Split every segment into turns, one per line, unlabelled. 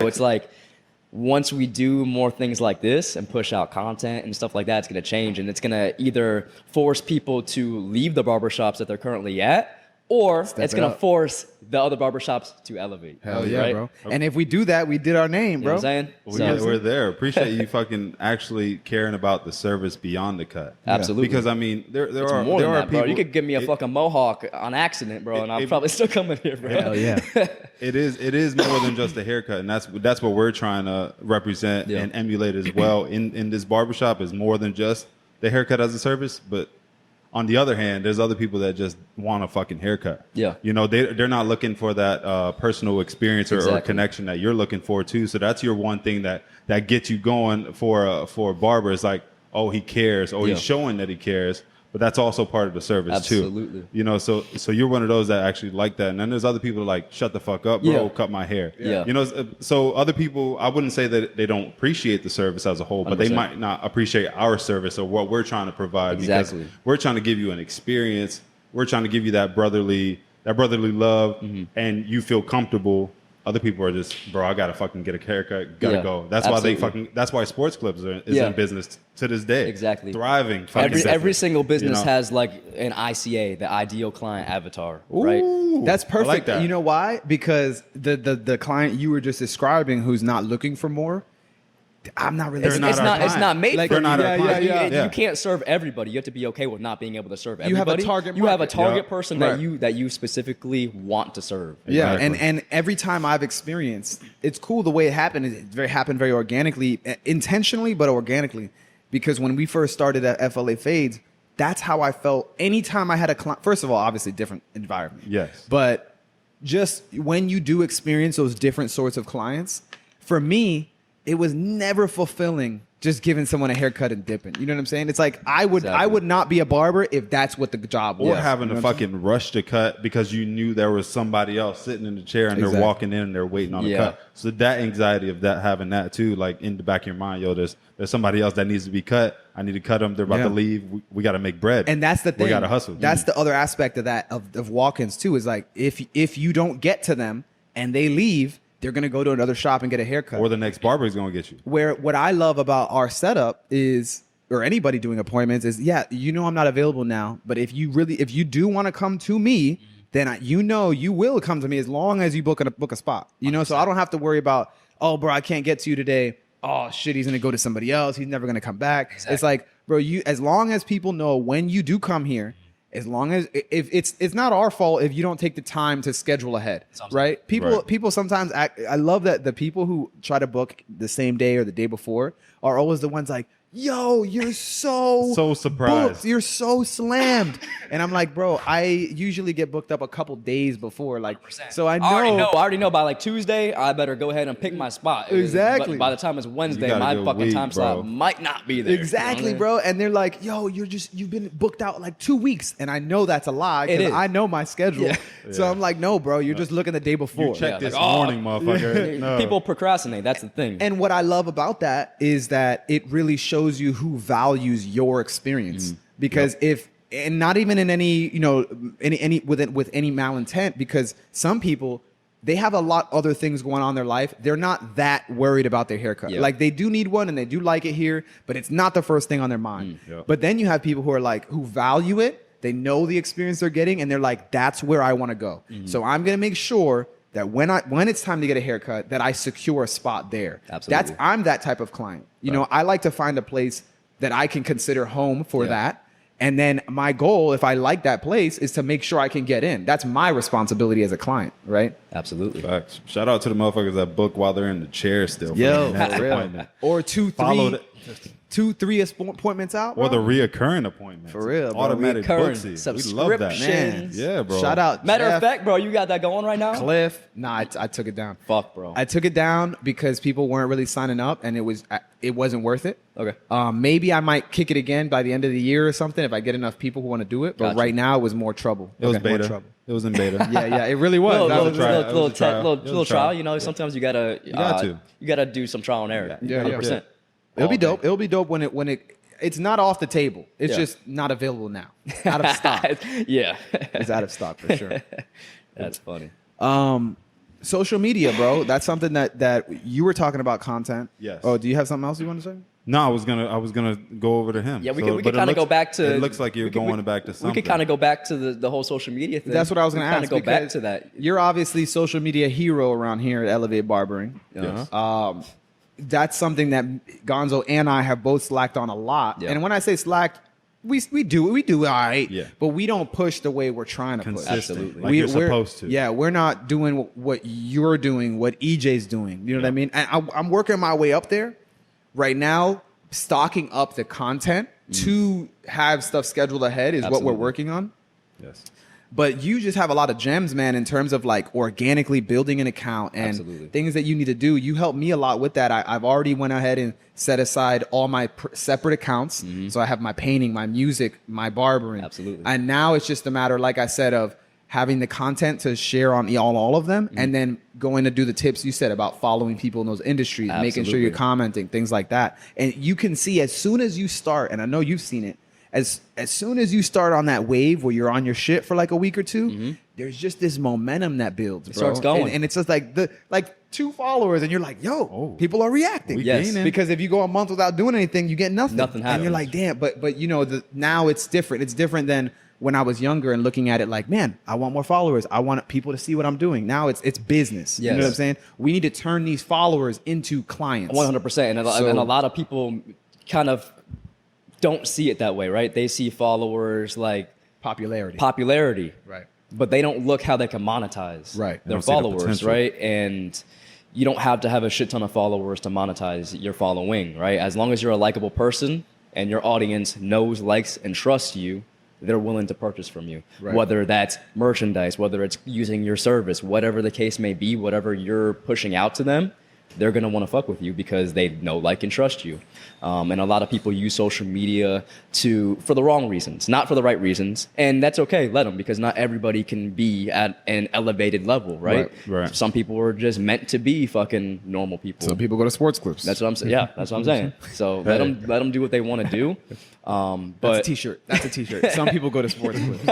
So it's like, once we do more things like this and push out content and stuff like that, it's going to change. And it's going to either force people to leave the barbershops that they're currently at, or it's going to force the other barbershops to elevate.
Hell yeah,
right?
bro. And if we do that, we did our name,
You know
bro.
what I'm saying?
We're there. Appreciate you fucking actually caring about the service beyond the cut.
Absolutely.
Because I mean, there
It's
are
more than that,
people.
bro. You could give me a fucking mohawk on accident, bro, and I'm probably still coming here, bro.
Hell yeah.
It is more than just a haircut, and that's what we're trying to represent and emulate as well in this barbershop. Is more than just the haircut as a service, but on the other hand, there's other people that just want a fucking haircut.
Yeah.
You know, they're not looking for that personal experience or connection that you're looking for too. So that's your one thing that gets you going for a barber. Is like, oh, he cares. Oh, he's showing that he cares. But that's also part of the service too.
Absolutely.
You know, so you're one of those that actually like that. And then there's other people like, shut the fuck up, bro, cut my hair.
Yeah.
You know, so other people, I wouldn't say that they don't appreciate the service as a whole, but
100%.
they might not appreciate our service or what we're trying to provide.
Exactly.
Because we're trying to give you an experience. We're trying to give you that brotherly love, and you feel comfortable. Other people are just, bro, I gotta fucking get a haircut, gotta go. That's why that's why sports clubs is in business to this day.
Exactly.
Thriving.
Every single business has like an ICA, the ideal client avatar, right?
That's perfect.
I like that.
You know why? Because the client you were just describing who's not looking for more, I'm not really.
It's not made
Like,
for
they're not
you.
our client.
You can't serve everybody. You have to be okay with not being able to serve
You have a
everybody.
target
You have a
market.
target person
Right.
that you specifically want to serve.
Yeah,
Exactly.
and every time I've experienced, it's cool the way it happened. It happened very organically, intentionally, but organically. Because when we first started at FLA Fades, that's how I felt. Anytime I had a client, first of all, obviously different environment.
Yes.
But just when you do experience those different sorts of clients, for me, it was never fulfilling just giving someone a haircut and dipping. You know what I'm saying? It's like I would not be a barber if that's what the job was.
Or having to fucking rush to cut because you knew there was somebody else sitting in the chair and they're walking in and they're waiting on a cut. So that anxiety of that, having that too, like in the back of your mind, yo, there's somebody else that needs to be cut. I need to cut them. They're about to leave. We got to make bread.
And that's the thing.
We got to hustle.
That's the other aspect of that of walk-ins too. Is like if you don't get to them and they leave, they're gonna go to another shop and get a haircut.
Or the next barber is gonna get you.
Where what I love about our setup is, or anybody doing appointments is, you know I'm not available now, but if you do want to come to me, then you will come to me as long as you book a spot. You know, so I don't have to worry about, oh, bro, I can't get to you today. Oh shit, he's gonna go to somebody else. He's never gonna come back. Exactly. It's like, bro, as long as people know when you do come here. As long as if it's not our fault if you don't take the time to schedule ahead, right? People sometimes act. I love that the people who try to book the same day or the day before are always the ones like, yo, you're so
surprised.
booked. You're so slammed. And I'm like, bro, I usually get booked up a couple days before. Like, 100%. So I
already know by like Tuesday, I better go ahead and pick my spot.
Exactly.
By the time it's Wednesday, my fucking time slot might not be there.
Exactly, you know bro. And they're like, yo, you've been booked out like 2 weeks. And I know that's a lie because I know my schedule. Yeah. So I'm like, no, bro, you're just looking the day before.
You checked this morning, motherfucker. No.
People procrastinate. That's the thing.
And what I love about that is that it really shows you who values your experience. Because and not even in any, any with any malintent, because some people, they have a lot other things going on in their life. They're not that worried about their haircut. Yeah. Like they do need one and they do like it here, but it's not the first thing on their mind. But then you have people who are like, who value it. They know the experience they're getting and they're like, that's where I want to go. So I'm going to make sure that when it's time to get a haircut, that I secure a spot there.
Absolutely.
I'm that type of client. You know, I like to find a place that I can consider home for that. And then my goal, if I like that place, is to make sure I can get in. That's my responsibility as a client, right?
Absolutely.
Facts. Shout out to the motherfuckers that book while they're in the chair still.
Yo,
for real.
Or 2-3 appointments out, bro.
Or the reoccurring appointments.
For real, bro.
Automatic
Reoccurring
booksy. We love that.
Man.
Yeah, bro.
Shout out
Matter
Jeff,
of fact, bro, you got that going right now?
Cliff. Nah, I took it down.
Fuck, bro.
I took it down because people weren't really signing up and it wasn't worth it.
Okay.
Maybe I might kick it again by the end of the year or something if I get enough people who want to do it. But
Gotcha.
right now it was more trouble.
It was
More
beta.
trouble.
It was in beta.
Yeah, it really was.
Little trial. You know, sometimes you gotta do some trial and error.
Yeah.
100%.
It'll be dope. It'll be dope when it's not off the table. It's just not available now. Out of stock.
Yeah.
It's out of stock for sure.
That's funny.
social media, bro. That's something that you were talking about content.
Yes.
Oh, do you have something else you want to say?
No, I was gonna go over to him.
Yeah, we
So-
could
but it
kind of
looks-
go back to.
It looks like you're going back to something.
We could kind of go back to the whole social media thing.
That's what I was going to ask.
Kind of go back
because
to that.
You're obviously social media hero around here at Elevate Barbering.
Uh-huh.
That's something that Gonzo and I have both slacked on a lot.
Yeah.
And when I say slacked, we do all right.
Yeah.
But we don't push the way we're trying to push.
Consistent,
Absolutely.
like you're
we're-
supposed to.
Yeah, we're not doing what you're doing, what EJ's doing. You know what I mean? And I'm working my way up there right now, stocking up the content to have stuff scheduled ahead is what we're
Absolutely.
working on.
Yes.
But you just have a lot of gems, man, in terms of like organically building an account and
Absolutely.
things that you need to do. You helped me a lot with that. I've already went ahead and set aside all my separate accounts. So I have my painting, my music, my barbering.
Absolutely.
And now it's just a matter, like I said, of having the content to share on all of them, and then going to do the tips you said about following people in those industries, making sure you're
Absolutely.
commenting, things like that. And you can see as soon as you start, and I know you've seen it, as soon as you start on that wave where you're on your shit for like a week or two, there's just this momentum that builds, bro.
starts going.
And it's just like 2 followers, and you're like, yo, people are reacting.
We
Yes.
gaining.
Because if you go a month without doing anything, you get nothing.
Nothing
And you're
happens.
like, damn. But you know, now it's different. It's different than when I was younger and looking at it like, man, I want more followers. I want people to see what I'm doing. Now it's business. You know
Yes.
what I'm saying? We need to turn these followers into clients.
100%. And
So-
a lot of people kind of don't see it that way, right? They see followers like
Popularity. Right.
but they don't look how they can monetize
Right. They
their
don't see the
followers,
potential.
right? And you don't have to have a shit ton of followers to monetize your following, right? As long as you're a likable person and your audience knows, likes, and trusts you, they're willing to purchase from you.
Right.
Whether that's merchandise, whether it's using your service, whatever the case may be, whatever you're pushing out to them, they're going to want to fuck with you because they know, like, and trust you. And a lot of people use social media for the wrong reasons, not for the right reasons. And that's okay. Let them, because not everybody can be at an elevated level, right?
Right.
Some people are just meant to be fucking normal people.
So people go to sports clips.
That's what I'm saying. Yeah, that's what I'm saying. So let them do what they want to do.
That's
But
a t-shirt. That's a t-shirt. Some people go to sports clips.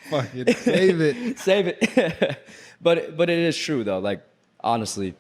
Fucking save it.
save it. but it is true though. Like, honestly.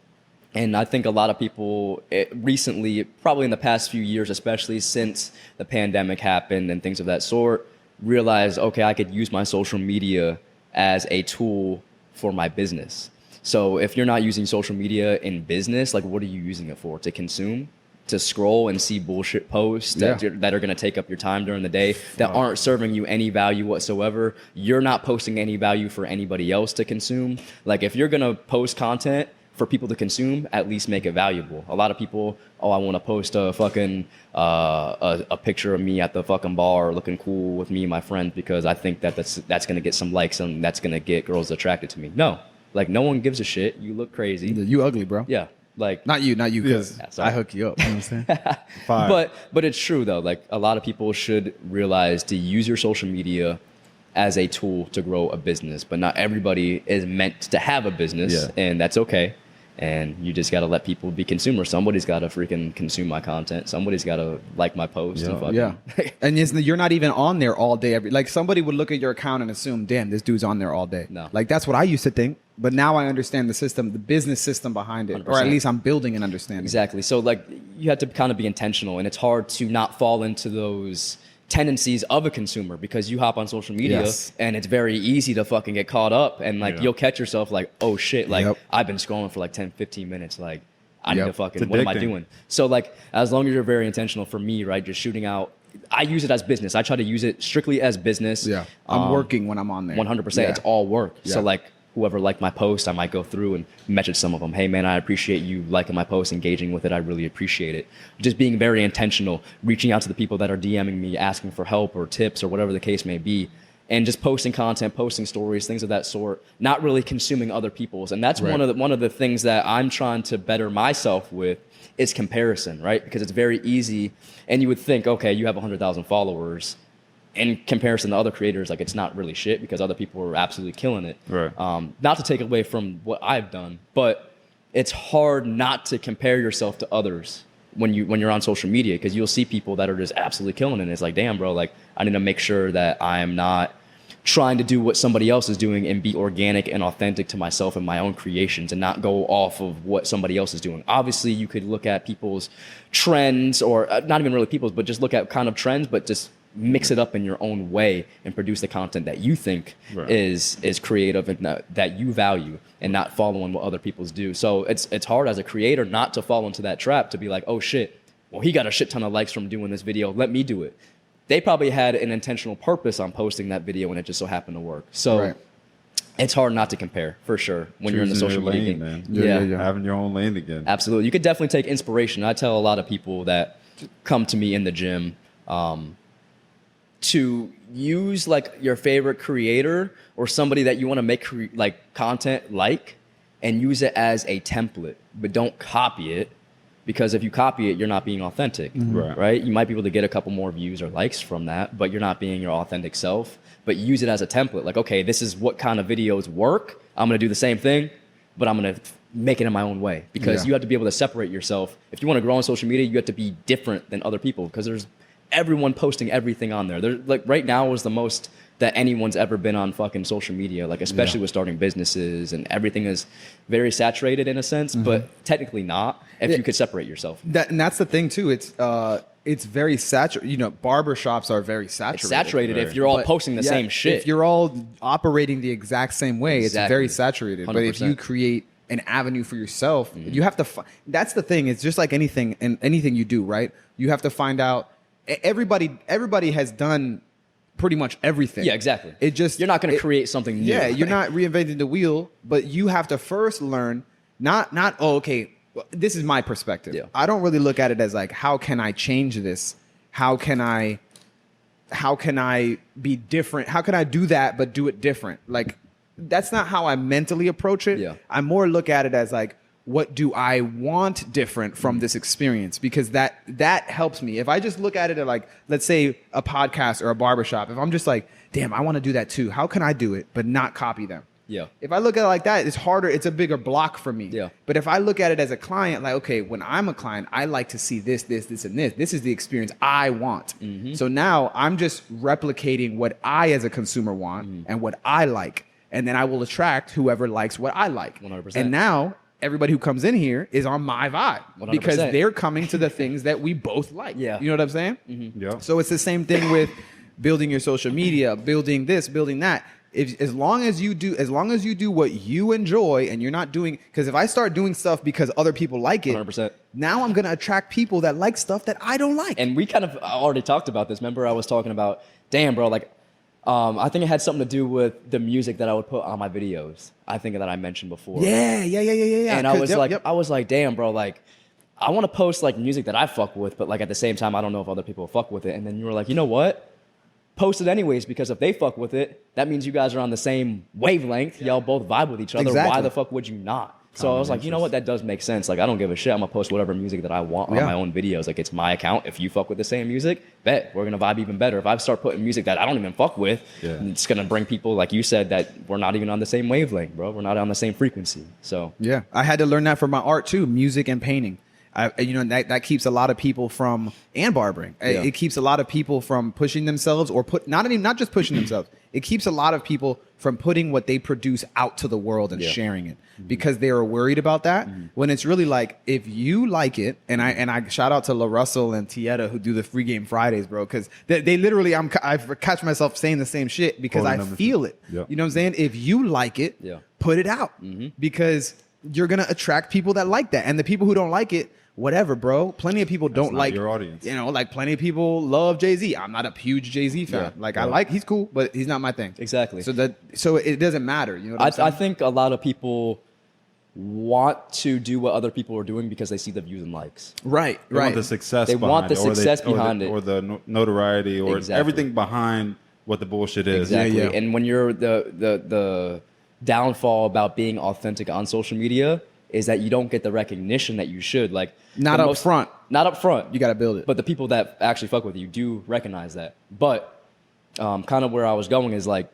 And I think a lot of people recently, probably in the past few years, especially since the pandemic happened and things of that sort, realized, okay, I could use my social media as a tool for my business. So if you're not using social media in business, like, what are you using it for? To consume? To scroll and see bullshit posts that are going to take up your time during the day that aren't serving you any value whatsoever. You're not posting any value for anybody else to consume. Like, if you're going to post content for people to consume, at least make it valuable. A lot of people, I want to post a fucking a picture of me at the fucking bar looking cool with me and my friends because I think that's going to get some likes and that's going to get girls attracted to me. No, like, no one gives a shit. You look crazy.
You ugly, bro.
Yeah, like,
Not you, because
Yeah, sorry.
I hook you up. You know what I'm saying?
Fire.
but it's true though. Like, a lot of people should realize to use your social media as a tool to grow a business, but not everybody is meant to have a business,
Yeah.
and that's okay. And you just got to let people be consumers. Somebody's got to freaking consume my content. Somebody's got to like my post and fucking
Yeah. And you're not even on there all day. Like, somebody would look at your account and assume, damn, this dude's on there all day.
No.
Like, that's what I used to think. But now I understand the system, the business system behind it. Or at
100%.
least I'm building an understanding.
Exactly. So, like, you have to kind of be intentional, and it's hard to not fall into those tendencies of a consumer because you hop on social media
Yes.
and it's very easy to fucking get caught up and like
Yeah.
you'll catch yourself like, oh shit, like
Yep.
I've been scrolling for like 10-15 minutes, like I need
Yep.
to fucking,
It's
what am I
addicting.
doing? So, like, as long as you're very intentional, for me, right, just shooting out, I use it as business. I try to use it strictly as business.
Yeah. I'm working when I'm on there.
100%.
Yeah.
It's all work.
Yeah.
So, like, whoever liked my post, I might go through and message some of them. Hey, man, I appreciate you liking my post, engaging with it. I really appreciate it. Just being very intentional, reaching out to the people that are DMing me, asking for help or tips or whatever the case may be, and just posting content, posting stories, things of that sort, not really consuming other people's. And that's
Right.
one of the things that I'm trying to better myself with is comparison, right? Because it's very easy. And you would think, okay, you have 100,000 followers. In comparison to other creators, like, it's not really shit because other people are absolutely killing it.
Right.
Not to take away from what I've done, but it's hard not to compare yourself to others when you're on social media because you'll see people that are just absolutely killing it. And it's like, damn, bro, like, I need to make sure that I am not trying to do what somebody else is doing and be organic and authentic to myself and my own creations and not go off of what somebody else is doing. Obviously, you could look at people's trends, or not even really people's, but just look at kind of trends, but just mix it up in your own way and produce the content that you think is creative and that you value, and not following what other people's do. So it's hard as a creator not to fall into that trap, to be like, oh shit, well, he got a shit ton of likes from doing this video, let me do it. They probably had an intentional purpose on posting that video and it just so happened to work. So it's hard not to compare, for sure, when you're in the social media game.
Man.
Yeah.
Having your own lane again.
Absolutely. You could definitely take inspiration. I tell a lot of people that come to me in the gym to use like your favorite creator or somebody that you want to make like content and use it as a template, but don't copy it, because if you copy it, you're not being authentic, right? You might be able to get a couple more views or likes from that, but you're not being your authentic self. But use it as a template, like, okay, this is what kind of videos work. I'm going to do the same thing, but I'm going to make it in my own way, because you have to be able to separate yourself. If you want to grow on social media, you have to be different than other people, because there's everyone posting everything on there. Like right now is the most that anyone's ever been on fucking social media, like especially with starting businesses, and everything is very saturated in a sense, but technically not, if you could separate yourself.
And that's the thing too. It's very saturated. You know, barbershops are very saturated.
It's saturated if you're all posting the same shit.
If you're all operating the exact same way, it's very saturated. 100%. But if you create an avenue for yourself, you have to that's the thing. It's just like anything you do, right? You have to find out. Everybody has done pretty much everything.
Yeah, exactly.
You're
not going to create something new.
Yeah, you're not reinventing the wheel, but you have to first learn. Okay, this is my perspective.
Yeah.
I don't really look at it as like, how can I change this? How can I be different? How can I do that but do it different? Like, that's not how I mentally approach it.
Yeah.
I more look at it as like, what do I want different from this experience? Because that helps me. If I just look at it at like, let's say a podcast or a barbershop, if I'm just like, damn, I want to do that too. How can I do it but not copy them?
Yeah.
If I look at it like that, it's harder. It's a bigger block for me.
Yeah.
But if I look at it as a client, like, okay, when I'm a client, I like to see this, and this. This is the experience I want. So now I'm just replicating what I as a consumer want and what I like. And then I will attract whoever likes what I like.
100%.
And now everybody who comes in here is on my vibe
100%.
because they're coming to the things that we both like.
Yeah.
You know what I'm saying?
Yeah.
So it's the same thing with building your social media, building this, building that. As long as you do what you enjoy, and you're not doing, because if I start doing stuff because other people like it,
100%.
now I'm going to attract people that like stuff that I don't like.
And we kind of already talked about this. Remember, I was talking about, damn, bro, like, I think it had something to do with the music that I would put on my videos. I think that I mentioned before.
Yeah.
And I was like, damn, bro, like, I want to post like music that I fuck with, but like at the same time, I don't know if other people fuck with it. And then you were like, you know what? Post it anyways, because if they fuck with it, that means you guys are on the same wavelength. Y'all both vibe with each other.
Exactly.
Why the fuck would you not? So I was like, you know what? That does make sense. Like, I don't give a shit. I'm going to post whatever music that I want on my own videos. Like, it's my account. If you fuck with the same music, bet we're going to vibe even better. If I start putting music that I don't even fuck with, it's going to bring people, like you said, that we're not even on the same wavelength, bro. We're not on the same frequency. So
yeah, I had to learn that for my art too, music and painting. That keeps a lot of people from, and barbering.
Yeah.
It keeps a lot of people from pushing themselves, or not just pushing themselves. It keeps a lot of people from putting what they produce out to the world and sharing it, because they are worried about that. When it's really like, if you like it, and I shout out to La Russell and Tieta who do the Free Game Fridays, bro, because they literally, I catch myself saying the same shit because I feel it.
Yep.
You know what I'm saying? If you like it, put it out, because you're gonna attract people that like that, and the people who don't like it, whatever, bro. Plenty of people don't like
your audience.
You know, like plenty of people love Jay-Z. I'm not a huge Jay-Z fan. He's cool, but he's not my thing.
Exactly.
So it doesn't matter. You know what I'm saying?
I think a lot of people want to do what other people are doing because they see the views and likes.
Right.
They want the success.
They want the success
it,
behind it,
or the notoriety, or everything behind what the bullshit is.
Exactly.
Yeah.
And when you're the downfall about being authentic on social media is that you don't get the recognition that you should. Like,
not up front.
Not up front.
You got to build it.
But the people that actually fuck with you do recognize that. But kind of where I was going is like,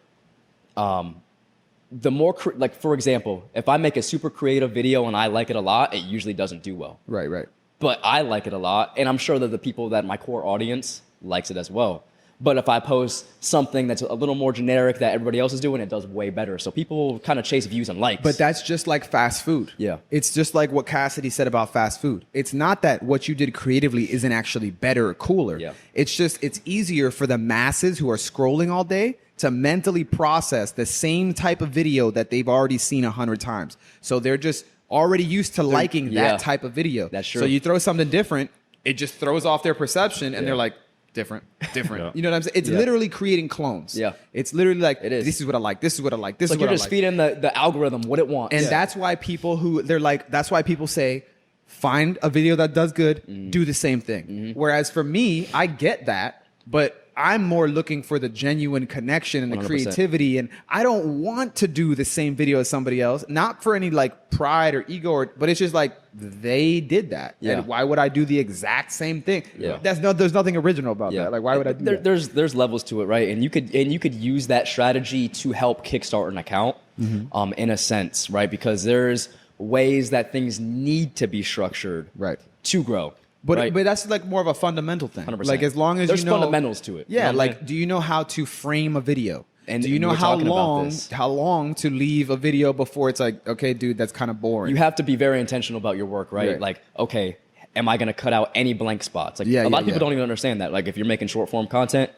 the more like, for example, if I make a super creative video and I like it a lot, it usually doesn't do well.
Right.
But I like it a lot, and I'm sure that the people that my core audience likes it as well. But if I post something that's a little more generic that everybody else is doing, it does way better. So people kind of chase views and likes.
But that's just like fast food.
Yeah.
It's just like what Cassidy said about fast food. It's not that what you did creatively isn't actually better or cooler.
Yeah.
It's just, it's easier for the masses who are scrolling all day to mentally process the same type of video that they've already seen 100 times. So they're just already used to liking that type of video.
That's true.
So you throw something different, it just throws off their perception, and they're like, different.
Yeah.
You know what I'm saying? It's literally creating clones.
Yeah.
It's literally like,
It is.
this is what I like, this is what I like, this
It's
is
like
what I
you're just
like.
feeding the algorithm what it wants.
And that's why people that's why people say, find a video that does good, do the same thing. Whereas for me, I get that, but I'm more looking for the genuine connection and the
100%.
creativity. And I don't want to do the same video as somebody else, not for any like pride or ego, but it's just like they did that.
Yeah.
And why would I do the exact same thing?
Yeah.
There's nothing original about that. Like, why would I do that?
There's levels to it, right? And you could use that strategy to help kickstart an account, in a sense, right? Because there's ways that things need to be structured,
Right.
to grow.
But
right?
but that's like more of a fundamental thing.
100%.
Like, as long as
There's
you know
fundamentals to it.
Yeah,
You know what
like
I mean?
do you know how to frame a video?
And
do you know
we're
how
talking about
long
this.
to leave a video before it's like, okay, dude, that's kind of boring.
You have to be very intentional about your work, right?
Right.
Like, okay, am I going to cut out any blank spots? Like,
Yeah,
a lot
yeah,
of people
yeah.
don't even understand that. Like, if you're making short form content,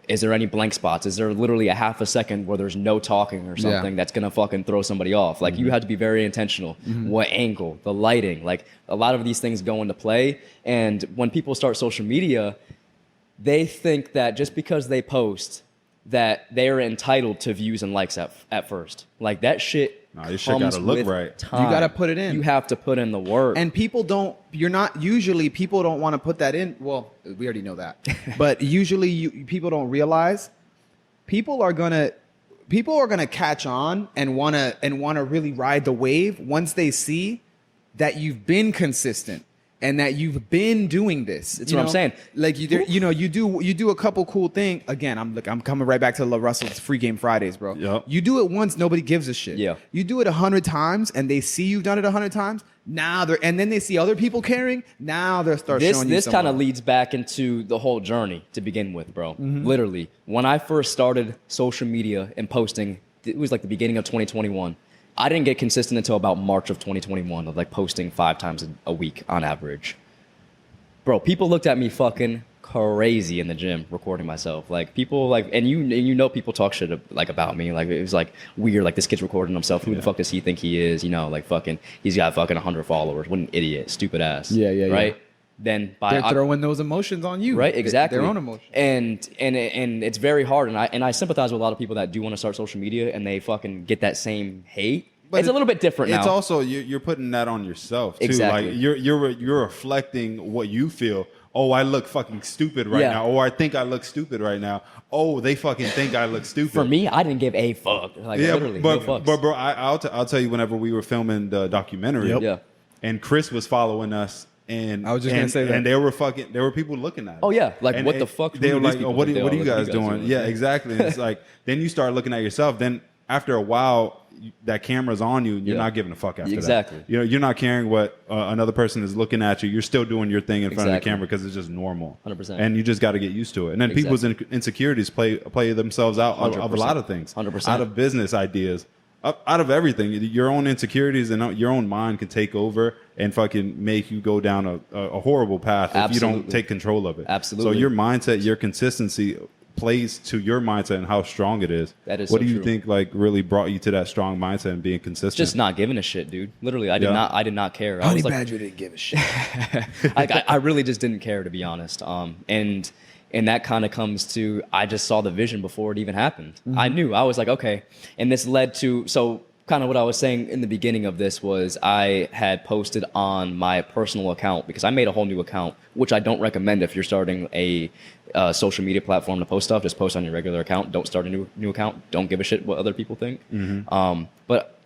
is there any blank spots? Is there literally a half a second where there's no talking or something that's going to fucking throw somebody off? Like, you have to be very intentional. What angle, the lighting, like a lot of these things go into play. And when people start social media, they think that just because they post that they're entitled to views and likes at first. Like, that shit
Nah, your shit gotta look
with
right.
time.
You gotta put it in.
You have to put in the work.
And people don't people don't want to put that in. Well, we already know that. But usually people don't realize people are going to catch on and want to really ride the wave once they see that you've been consistent and that you've been doing this.
That's what I'm saying.
Like, you do a couple cool things. Again, I'm coming right back to La Russell's Free Game Fridays, bro.
Yep.
You do it once, nobody gives a shit.
Yeah.
You do it 100 times and they see you've done it 100 times. Now and then they see other people caring. Now they'll start showing you.
This
some
kind of
love.
leads back into the whole journey to begin with, bro. Literally, when I first started social media and posting, it was like the beginning of 2021. I didn't get consistent until about March of 2021 of like posting 5 times a week on average. Bro, people looked at me fucking crazy in the gym recording myself. Like, people like, and you know people talk shit like about me. Like, it was like weird. Like, this kid's recording himself. Who the fuck does he think he is? You know, like, fucking, he's got fucking 100 followers. What an idiot, stupid ass.
Yeah.
Right. Then
They're throwing those emotions on you.
right, exactly,
Their own emotions.
and it's very hard. And I sympathize with a lot of people that do want to start social media and they fucking get that same hate.
But
it's a little bit different
It's
now.
also you're putting that on yourself too.
Exactly.
Like, you're reflecting what you feel. Oh, I look fucking stupid right
Yeah.
now. Or I think I look stupid right now. Oh, they fucking think I look stupid.
For me, I didn't give a fuck. Like, literally, no fucks.
but bro, I'll tell you. Whenever we were filming the documentary,
Yep.
Yeah.
and Chris was following us, and
I was just gonna say that.
and there were people looking at us.
Oh, yeah. Like,
And-
what the
and
fuck?
They
Who
were
do these
like,
people
oh, what
think
are
they
you
are?
guys doing? Yeah, exactly. And it's like, then you start looking at yourself. Then after a while, that camera's on you, and you're
Yeah.
not giving a fuck after
Exactly.
that. You're not caring what another person is looking at you. You're still doing your thing in front of the
Exactly.
camera because it's just normal.
100%.
And you just got to get used to it. And then people's insecurities play themselves out of a
100%.
lot of things.
100%.
Out of business ideas. Out of everything, your own insecurities and your own mind can take over and fucking make you go down a horrible path if you don't
Absolutely.
take control of it.
Absolutely.
So your mindset, your consistency plays to your mindset and how strong it is.
That is
what
so
do you
true.
think like really brought you to that strong mindset and being consistent?
Just not giving a shit, dude. Literally, I did not care. I
Honey
was like,
Badger didn't give a shit.
I really just didn't care, to be honest. And that kind of comes to, I just saw the vision before it even happened. I knew. I was like, okay. And this led to, so kind of what I was saying in the beginning of this was I had posted on my personal account because I made a whole new account, which I don't recommend if you're starting a social media platform to post stuff. Just post on your regular account. Don't start a new account. Don't give a shit what other people think. But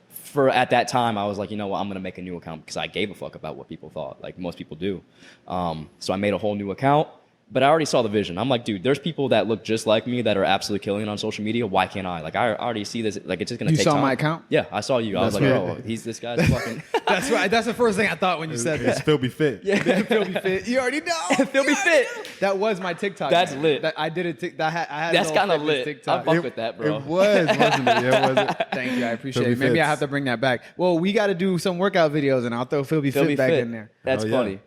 at that time, I was like, you know what, I'm going to make a new account because I gave a fuck about what people thought, like most people do. So I made a whole new account. But I already saw the vision. I'm like, dude, there's people that look just like me that are absolutely killing it on social media. Why can't I? Like, I already see this. Like, it's just gonna take time.
You saw my account?
Yeah, I saw you. I was like, bro, this guy's fucking.
That's right. That's the first thing I thought when you said
It's
that.
Phil be fit.
Yeah,
Phil be fit. You already know.
Phil be fit.
That was my TikTok.
That's
man.
lit.
I did it. I had
That's kind of lit.
TikTok.
I fuck with that, bro.
It was, wasn't it? Yeah, was it?
Thank you. I appreciate
Phil
it.
be
Maybe I
fits.
have to bring that back. Well, we got to do some workout videos, and I'll throw Phil be fit back in there.
That's
Oh, yeah.
funny.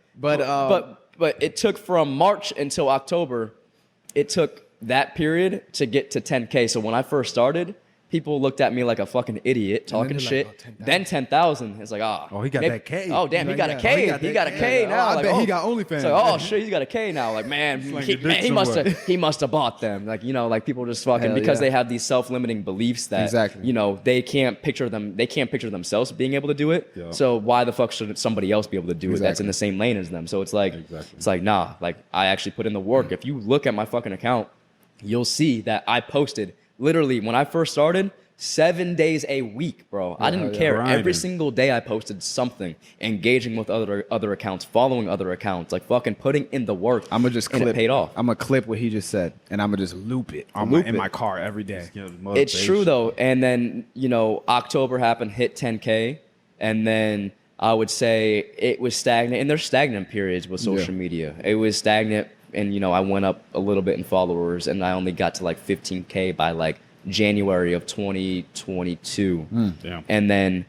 But
It took from March until October. It took that period to get to 10K. So when I first started, people looked at me like a fucking idiot, talking
they're
shit.
like, oh, 10,000.
Then 10,000. It's like,
Oh, he got that K.
Oh, damn, he got a
Yeah,
K.
oh,
He got a K
Yeah.
now.
Oh, I
Like,
bet
oh.
he got OnlyFans.
It's like, oh shit, he's got a K now. Like, man,
your dick
he
somewhere.
must have bought them. Like, you know, like people just fucking
Hell
because
yeah.
they have these self-limiting beliefs that
Exactly.
you know they can't picture themselves being able to do it.
Yeah.
So why the fuck should somebody else be able to do it that's in the same lane as them? So it's like
Exactly.
it's like nah, like I actually put in the work. If you look at my fucking account, you'll see that I posted literally when I first started 7 days a week, bro. I didn't care.
Grinding.
Every single day I posted something, engaging with other accounts, following other accounts, like fucking putting in the work.
I'm gonna just
and
clip.
it paid off.
I'm gonna clip what he just said, and I'm gonna just loop it in my car every day.
You know, the
It's
motivation.
true though. And then, you know, October happened, hit 10K, and then I would say it was stagnant. And there's stagnant periods with social media. It was stagnant, and you know, I went up a little bit in followers, and I only got to like 15K by like January of 2022.
Damn.
And then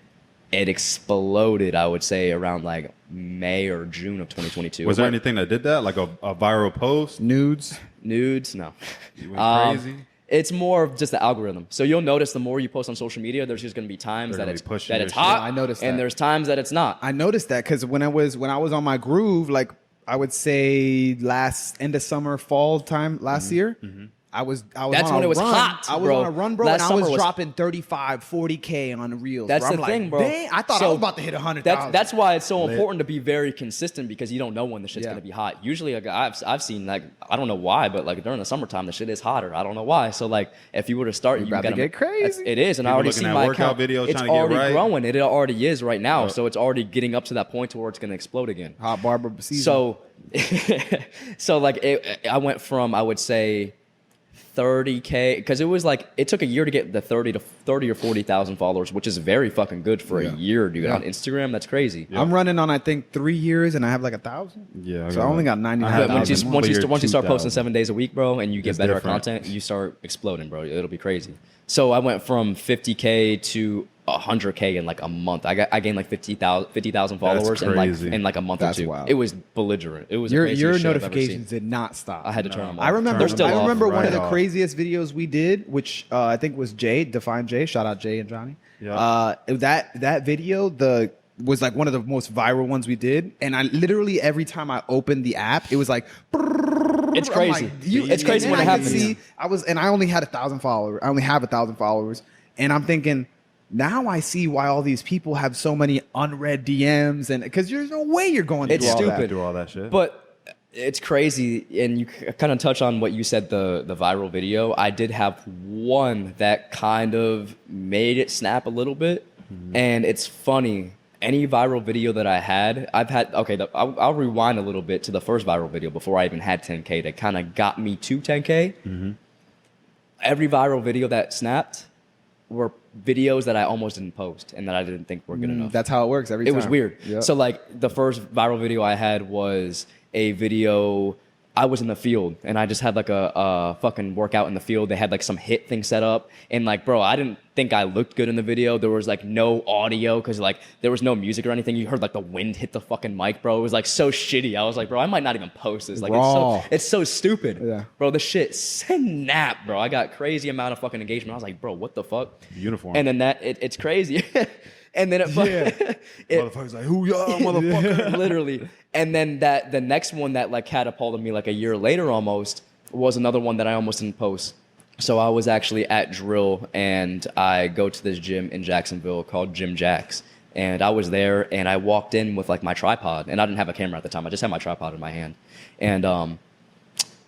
it exploded, I would say, around like May or June of 2022.
Was there anything that did that? Like a viral post?
Nudes.
Nudes? No.
You went crazy?
It's more of just the algorithm. So you'll notice the more you post on social media, there's just going to be times
They're
that
gonna
it's
be pushing
that
your
it's
shit.
hot.
I noticed
and
that.
there's times that it's not.
I noticed that because when I was on my groove, like I would say end of summer, fall time last year, I was
That's
on
when
a
it was
run.
hot,
I was
bro.
on a run, bro,
Last
and I
summer
was
was-
dropping 35, 40K on reels.
That's
bro.
the
I'm
thing,
like,
bro.
Dang, I thought I
So
was about to hit 100,000.
That's why it's so important to be very consistent because you don't know when the shit's
Yeah.
going to be hot. Usually, like, I've seen like I don't know why, but like during the summertime the shit is hotter. I don't know why. So like if you were to start, you
about to
gotta
get crazy.
It is, and I
People
already
looking
see
at
my
workout
account.
videos,
It's
trying to get
already
right.
growing. It already is right now. So it's already getting up to that point to where it's going to explode again.
hot barber season.
So, so like I went from I would say 30K because it was like it took a year to get the 30 or 40,000 followers, which is very fucking good for a year, dude.
Yeah.
On Instagram, that's crazy.
I'm running on I think 3 years, and I have like 1,000.
Yeah,
so I only got
But
99,000.
once you start posting
2,000.
7 days a week, bro, and you get
It's
better
different.
content, you start exploding, bro. It'll be crazy. So I went from 50K to 100K in like a month. I gained like 50,000 followers in
crazy.
like a month
That's
or two.
wild.
It was belligerent. It was the
Your
craziest shit I've ever
notifications
seen.
did not stop.
I had to turn them off.
I remember.
They're still
I
off.
remember one of
right
the
off.
craziest videos we did, which I think was Jay, Define Jay. Shout out Jay and Johnny.
Yeah.
That video was like one of the most viral ones we did, and I literally every time I opened the app, it was like.
It's
I'm
crazy.
like,
It's crazy
and
when
then
it
I could
happens.
I only had 1,000 followers. I only have 1,000 followers, and I'm thinking. Now I see why all these people have so many unread DMs, and because there's no way you're going
It's
through all
stupid.
that.
Do all that shit.
But it's crazy, and you kind of touch on what you said, the viral video. I did have one that kind of made it snap a little bit, and it's funny. Any viral video that I had, I'll rewind a little bit to the first viral video before I even had 10K that kind of got me to 10K. Every viral video that snapped were videos that I almost didn't post and that I didn't think were good enough.
That's how it works every
It
time.
was weird.
Yep.
So like the first viral video I had was a video. I was in the field and I just had like a fucking workout in the field. They had like some hit thing set up and like, bro, I didn't think I looked good in the video. There was like no audio because like there was no music or anything. You heard like the wind hit the fucking mic, bro. It was like so shitty. I was like, bro, I might not even post this. Like
Raw.
it's so stupid.
Yeah.
Bro, the shit snap, bro. I got crazy amount of fucking engagement. I was like, bro, what the fuck?
Uniform.
And then it's crazy. And then it
Motherfuckers like, who y'all, motherfucker?
literally. And then the next one that like catapulted me like a year later almost was another one that I almost didn't post. So I was actually at drill and I go to this gym in Jacksonville called Gym Jacks. And I was there and I walked in with like my tripod and I didn't have a camera at the time. I just had my tripod in my hand. And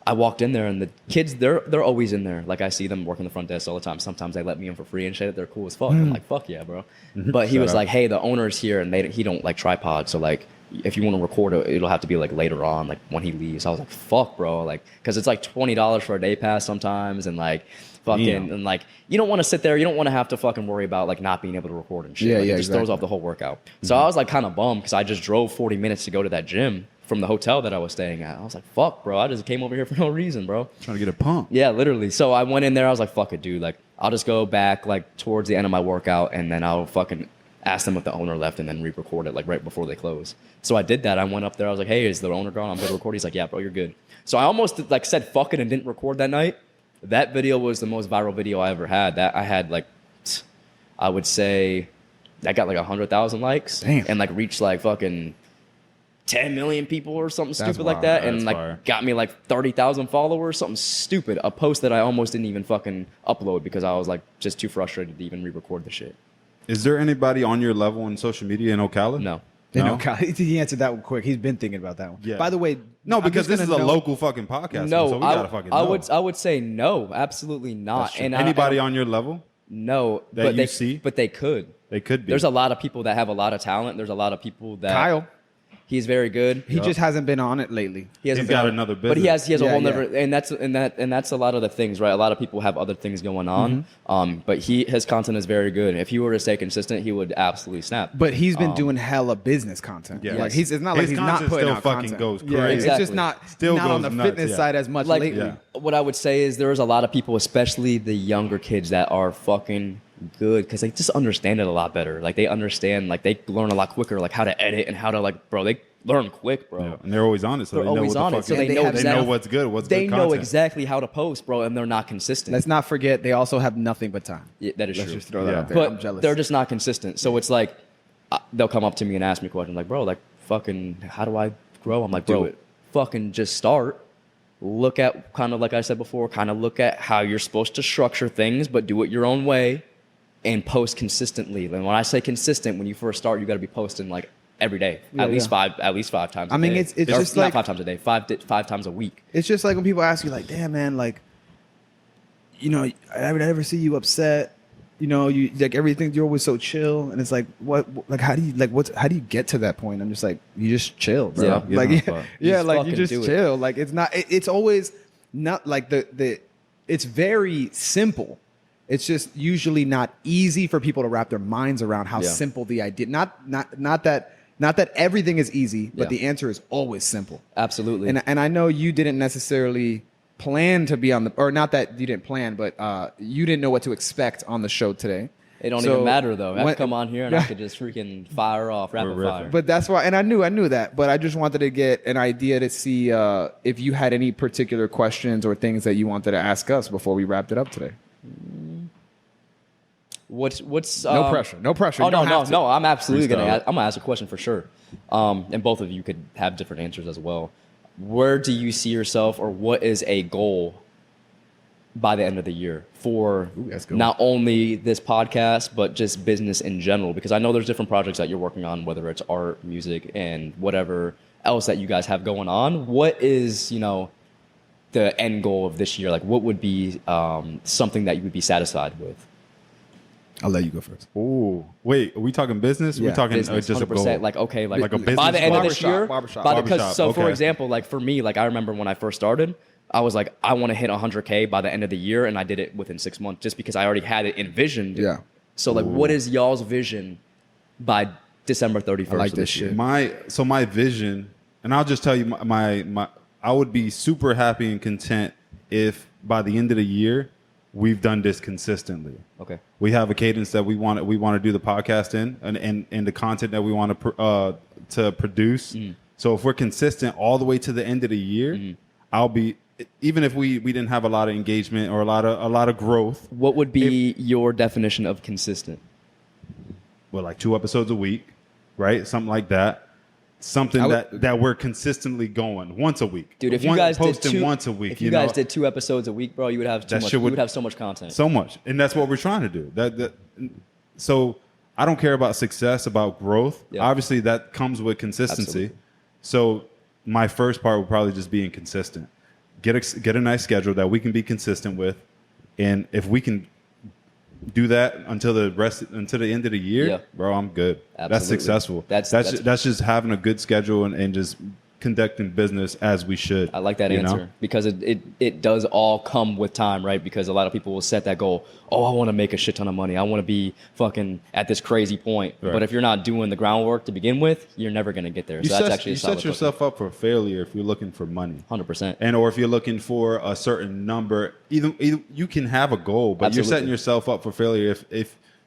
I walked in there and the kids, they're always in there. Like I see them working the front desk all the time. Sometimes they let me in for free and shit. They're cool as fuck. I'm like, fuck yeah, bro. But he was like, hey, the owner's here and he don't like tripods. So like, if you want to record it, it'll have to be like later on, like when he leaves. I was like, fuck, bro, like, because it's like $20 for a day pass sometimes, and like fucking and like you don't want to sit there, you don't want to have to fucking worry about like not being able to record and shit.
Yeah,
like,
yeah,
it just
exactly.
throws off the whole workout. So I was like kind of bummed because I just drove 40 minutes to go to that gym from the hotel that I was staying at. I was like, fuck, bro, I just came over here for no reason, bro.
Trying to get a pump.
Yeah, literally. So I went in there. I was like, fuck it, dude. Like, I'll just go back like towards the end of my workout, and then I'll fucking ask them if the owner left, and then re-record it like right before they close. So I did that. I went up there. I was like, hey, is the owner gone? I'm good to record. He's like, yeah, bro, you're good. So I almost like said fuck it and didn't record that night. That video was the most viral video I ever had. That I had like, I would say, that got like 100,000 likes.
Damn.
And like reached like fucking 10 million people or something
That's
stupid like
wild.
that, and
That's
like
fire.
got me like 30,000 followers, something stupid. A post that I almost didn't even fucking upload because I was like just too frustrated to even re-record the shit.
Is there anybody on your level in social media in Ocala?
No.
You
No?
know, he answered that one quick. He's been thinking about that one.
Yeah.
By the way,
No,
I'm
because
just
this is a
gonna note-
local fucking podcast.
No,
so we gotta fucking know.
I would say no, absolutely not. And
Anybody on your level?
no,
that
but
you
they
see?
but they could.
They could be.
There's a lot of people that have a lot of talent. There's a lot of people that
Kyle.
He's very good.
He just hasn't been on it lately.
He hasn't
He's
been
got
on-
another
but he has
business.
a
Yeah,
whole
yeah.
never, and that's a lot of the things, right? A lot of people have other things going on,
Mm-hmm.
but his content is very good. If he were to stay consistent, he would absolutely snap.
But he's been doing hella business content.
Yeah.
Like
Yes.
it's not like
His
he's not
content
putting
still
out
fucking
content.
goes
Yeah,
crazy.
it's just
Exactly.
not
Still
not on
goes
the
nuts,
fitness
yeah.
side as much
Like
lately.
Yeah.
what I would say is there's a lot of people, especially the younger kids, that are fucking good because they just understand it a lot better. Like they understand, like they learn a lot quicker, like how to edit and how to like, bro, they learn quick, bro.
Yeah, and they're always on it, so
They're
they know
always
what
on
the
it,
fuck
so
is-
they
they
know
have-
they
exactly.
know what's good, what's
They
good
know
content.
exactly how to post, bro, and they're not consistent.
Let's not forget they also have nothing but time.
Yeah, that is
Let's
true.
just throw that
Yeah.
out there. I'm
But
jealous.
they're just not consistent. So it's like they'll come up to me and ask me questions like, bro, like fucking, how do I grow? I'm like,
Do
bro,
it.
fucking just start. Look at kind of like I said before, kind of look at how you're supposed to structure things, but do it your own way and post consistently. And when I say consistent, when you first start, you got to be posting like every day,
Yeah,
at least
yeah.
five times.
I
a
mean,
day.
it's
Or
just
not
like-
5 times a day, five times a week.
It's just like when people ask you, like, "Damn, man, like, you know, I would never see you upset. You know, you like everything. You're always so chill." And it's like, what? Like, how do you like? How do you get to that point? I'm just like, you just chill, bro.
Yeah.
Like,
Yeah,
yeah,
fuck.
yeah,
Just
like you
fucking
just
do it.
chill. Like, it's not. It's always not like the. It's very simple. It's just usually not easy for people to wrap their minds around how
Yeah.
simple the idea. Not that everything is easy, but
Yeah.
the answer is always simple.
Absolutely.
And I know you didn't necessarily plan to be on the, or not that you didn't plan, but you didn't know what to expect on the show today.
it don't
So
even matter though. I
when-
could come on here and I could just freaking fire off, rapid
We're
fire.
riffing.
But that's why, and I knew that, but I just wanted to get an idea to see if you had any particular questions or things that you wanted to ask us before we wrapped it up today.
What's
No pressure. No pressure.
Oh
You
no,
don't
no,
have to.
no! I'm absolutely
Freestyle.
I'm gonna ask a question for sure, and both of you could have different answers as well. Where do you see yourself, or what is a goal by the end of the year for
that's good.
not only this podcast but just business in general? Because I know there's different projects that you're working on, whether it's art, music, and whatever else that you guys have going on. What is the end goal of this year? Like, what would be something that you would be satisfied with?
I'll let you go first.
Ooh, wait, are we talking business?
Yeah,
We're talking
Business,
just a
100%.
goal.
Like, okay, like,
Like a
by
business
the end of this
Barbershop,
year,
barbershop.
Barbershop,
so for
okay.
example, like for me, like I remember when I first started, I was like, I want to hit 100K by the end of the year, and I did it within 6 months, just because I already had it envisioned.
Yeah.
So like, what is y'all's vision by December 31st?
I like
of
this
year?
shit.
My vision, and I'll just tell you my I would be super happy and content if by the end of the year we've done this consistently.
Okay.
We have a cadence that we want to do the podcast in, and the content that we want to produce. So if we're consistent all the way to the end of the year, I'll be, even if we didn't have a lot of engagement or a lot of growth.
What would be your definition of consistent?
Well, like 2 episodes a week, right? Something like that. Something
I would-
that we're consistently going once a week.
Dude, if you guys did
posting once a week,
if you guys did 2 episodes a week, bro, you would have too
That
much.
shit
You
would-
would have so much content.
so much, and that's what we're trying to do. So I don't care about success, about growth.
Yeah.
Obviously, that comes with consistency.
Absolutely.
So my first part would probably just be inconsistent. Get a nice schedule that we can be consistent with, and if we can do that until the end of the year,
Yeah.
bro, I'm good. That's
Absolutely.
successful.
That's
just having a good schedule and just conducting business as we should.
I like that
you
answer
know?
because it does all come with time, right? Because a lot of people will set that goal. Oh, I want to make a shit ton of money. I want to be fucking at this crazy point.
Right.
But if you're not doing the groundwork to begin with, you're never going to get there.
You
So that's actually
you
a solid
set yourself up for failure if you're looking for money.
100%.
And or if you're looking for a certain number, either you can have a goal, but you're
Absolutely.
setting yourself up for failure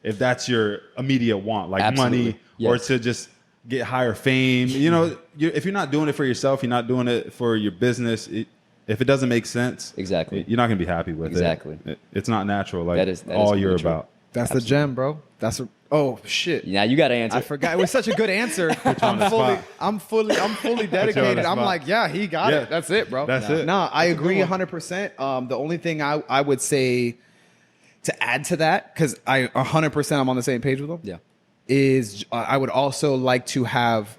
if that's your immediate want, like
Absolutely.
money, or
Yes.
to just get higher fame. You know, if you're not doing it for yourself, you're not doing it for your business. If it doesn't make sense,
Exactly.
you're not gonna be happy with
Exactly.
it. It's not natural. Like
That is
all
completely
you're
true.
about.
That's the gem, bro. Oh shit.
Now you got to answer.
I forgot. It was such a good answer.
on the spot.
I'm fully dedicated. I'm
spot.
like, yeah, he got
Yeah.
it. That's it, bro.
That's it.
No, I
That's a
agree
good one.
100%. The only thing I would say to add to that, because I 100% I'm on the same page with him.
Yeah.
Is I would also like to have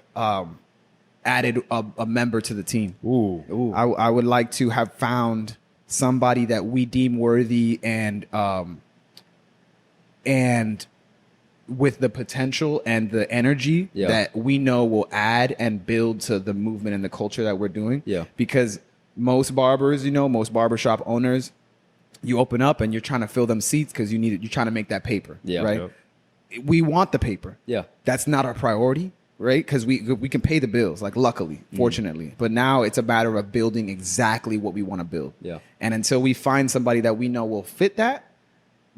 added a member to the team.
Ooh.
I would like to have found somebody that we deem worthy and with the potential and the energy
Yeah.
that we know will add and build to the movement and the culture that we're doing.
Yeah.
Because most barbers, most barbershop owners, you open up and you're trying to fill them seats because you're trying to make that paper.
Yeah.
Right.
Yep.
We want the paper.
Yeah.
That's not our priority, right? Because we can pay the bills, like luckily, fortunately. But now it's a matter of building exactly what we want to build.
Yeah.
And until we find somebody that we know will fit that,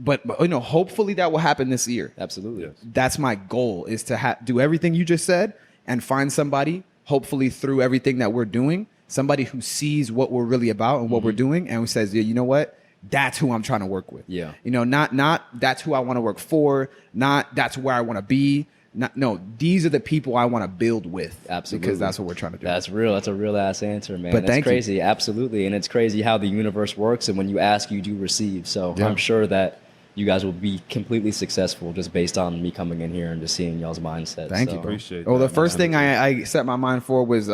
but hopefully that will happen this year.
Absolutely.
Yes.
That's my goal, is to do everything you just said and find somebody, hopefully through everything that we're doing, somebody who sees what we're really about and what we're doing and who says, yeah, you know what? That's who I'm trying to work with.
Yeah.
Not that's who I want to work for, not that's where I want to be. No, these are the people I want to build with.
Absolutely.
Because that's what we're trying to do.
That's real. That's a real ass answer, man.
But
That's
thank you.
crazy. Absolutely. And it's crazy how the universe works. And when you ask, you do receive. So
Yeah.
I'm sure that you guys will be completely successful just based on me coming in here and just seeing y'all's mindset.
Thank
So,
you, bro.
Appreciate
Oh, the
that,
first
man.
thing I set my mind for was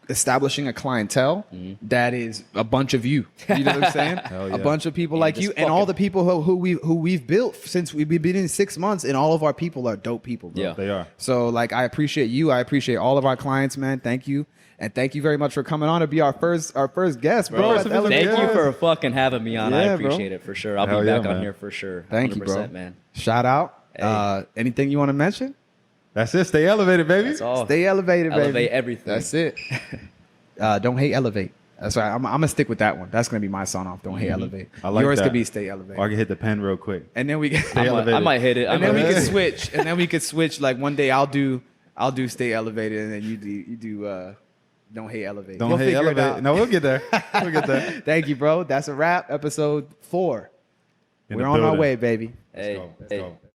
establishing a clientele that is a bunch of you. You know what I'm saying?
Hell yeah.
A bunch of people
And
like
just
you, and all
fucking-
the people who we've built since we've been in 6 months, and all of our people are dope people, bro.
Yeah.
They are.
So like, I appreciate you. I appreciate all of our clients, man. Thank you. And thank you very much for coming on to be our first guest, bro.
First
at
of all,
Elevate
Thank you
Jazz.
for fucking having me on. I
Yeah, bro.
appreciate it for sure. I'll
Hell
be
yeah,
back on
man.
here for sure.
Thank you, bro.
Man.
Shout out.
Hey.
Anything you want to mention?
That's it. Stay elevated, baby.
That's all.
Stay elevated, baby.
Elevate everything.
That's it. Don't hate, elevate. That's right. I'm gonna stick with that one. That's gonna be my sign off. Don't hate, elevate.
I like
Yours
that.
could be stay elevated.
Or I can hit the pen real quick.
And then we can,
Stay
I
elevated.
might hit it.
and then we
Hey.
can switch. And then we could switch. Like one day I'll do stay elevated, and then you do don't hate, elevate.
Don't
You'll
hate,
figure it
elevate.
out.
No, we'll get there. We'll get there.
Thank you, bro. That's a wrap. Episode 4.
In
We're
the
on our
building.
way, baby.
Hey,
Let's go. Let's
hey.
go.